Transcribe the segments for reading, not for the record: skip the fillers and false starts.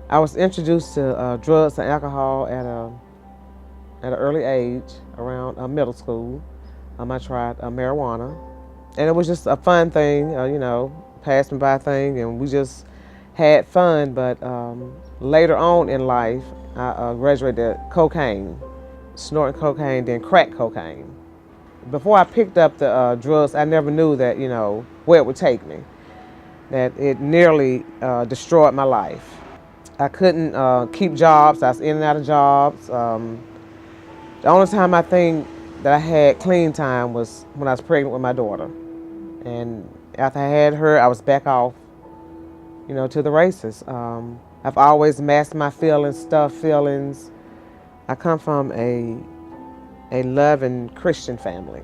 I was introduced to drugs and alcohol at an early age, around middle school. I tried marijuana, and it was just a fun thing, pass me by thing, and we just had fun. But later on in life, I graduated cocaine, snorting cocaine, then crack cocaine. Before I picked up the drugs, I never knew that, where it would take me, that it nearly destroyed my life. I couldn't keep jobs. I was in and out of jobs. The only time I think that I had clean time was when I was pregnant with my daughter. And after I had her, I was back off, to the races. I've always masked my feelings, stuffed feelings. I come from a loving Christian family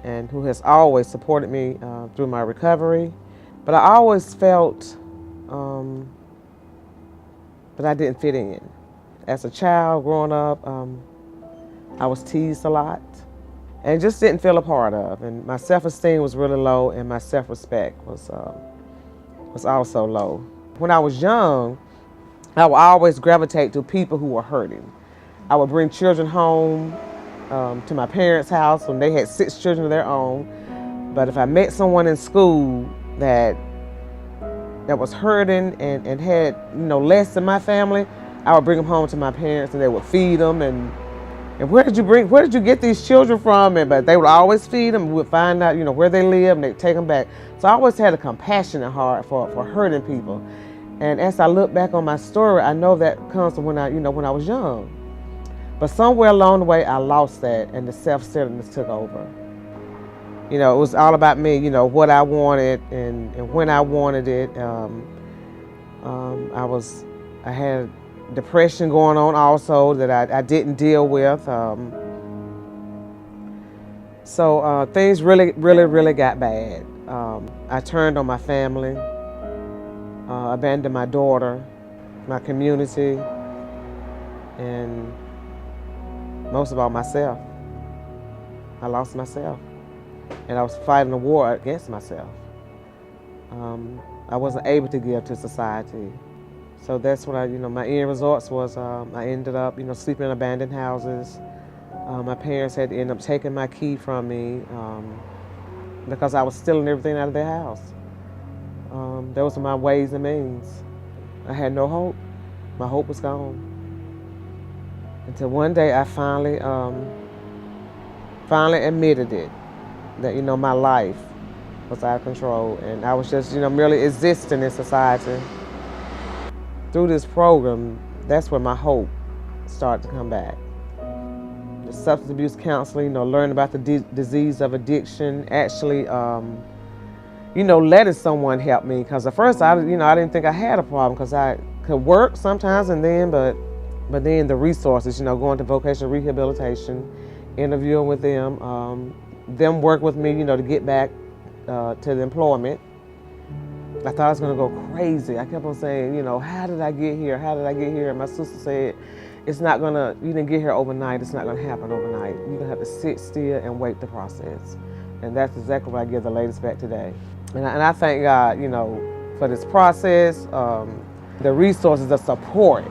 and who has always supported me through my recovery. But I always felt that I didn't fit in. As a child growing up, I was teased a lot and just didn't feel a part of. And my self-esteem was really low, and my self-respect was also low. When I was young, I would always gravitate to people who were hurting. I would bring children home to my parents' house when they had 6 children of their own. But if I met someone in school that was hurting and had less than my family, I would bring them home to my parents, and they would feed them. And where did you get these children from? But they would always feed them. We would find out where they live, and they'd take them back. So I always had a compassionate heart for hurting people. And as I look back on my story, I know that comes from when I was young. But somewhere along the way, I lost that, and the self-centeredness took over. It was all about me, what I wanted and when I wanted it. I had depression going on also that I didn't deal with. So things really got bad. I turned on my family, abandoned my daughter, my community, and most of all myself. I lost myself, and I was fighting a war against myself. I wasn't able to give to society. So that's what my end results was, I ended up, sleeping in abandoned houses. My parents had to end up taking my key from me because I was stealing everything out of their house. Those were my ways and means. I had no hope. My hope was gone. Until one day I finally admitted it, that, my life was out of control, and I was just, merely existing in society. Through this program, that's where my hope started to come back. The substance abuse counseling, learning about the disease of addiction, actually, letting someone help me. Because at first, I didn't think I had a problem, because I could work sometimes and then, but then the resources, going to vocational rehabilitation, interviewing with them work with me, to get back to the employment. I thought I was going to go crazy. I kept on saying, how did I get here? How did I get here? And my sister said, you didn't get here overnight. It's not going to happen overnight. You're going to have to sit still and wait the process. And that's exactly what I give the ladies back today. And I thank God, for this process, the resources, the support,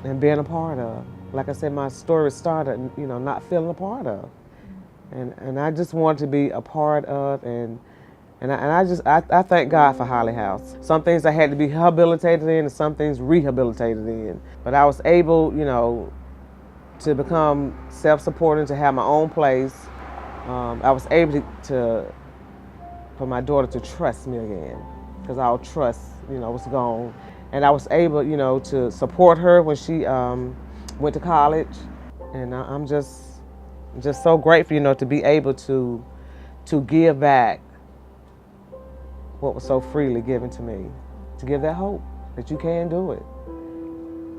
and being a part of. Like I said, my story started, not feeling a part of. And I just wanted to be a part of, and I thank God for Hawley House. Some things I had to be rehabilitated in, and some things rehabilitated in. But I was able, to become self-supporting, to have my own place. I was able for my daughter to trust me again, because our trust, was gone. And I was able, to support her when she went to college. And I'm just so grateful, to be able to give back what was so freely given to me, to give that hope that you can do it.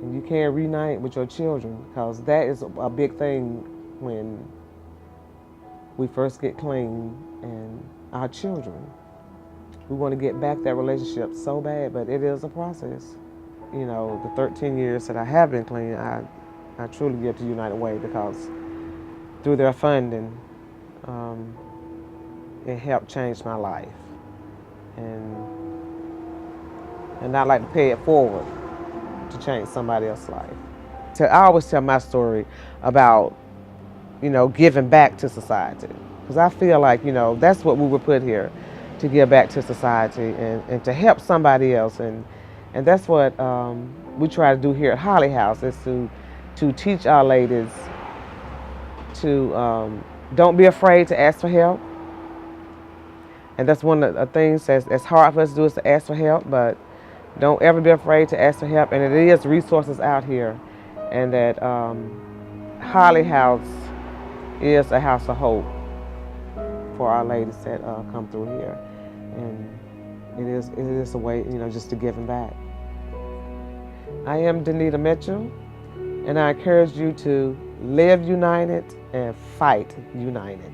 And you can reunite with your children, because that is a big thing when we first get clean, and our children. We want to get back that relationship so bad, but it is a process. The 13 years that I have been clean, I truly give to United Way, because through their funding, it helped change my life. And I'd like to pay it forward to change somebody else's life. I always tell my story about, giving back to society. Because I feel like, that's what we were put here, to give back to society and to help somebody else. And that's what we try to do here at Hawley House, is to teach our ladies to don't be afraid to ask for help. And that's one of the things that's hard for us to do, is to ask for help, but don't ever be afraid to ask for help. And it is resources out here, and that Hawley House is a house of hope for our ladies that come through here. And it is a way, just to give them back. I am Denita Mitchell, and I encourage you to live united and fight united.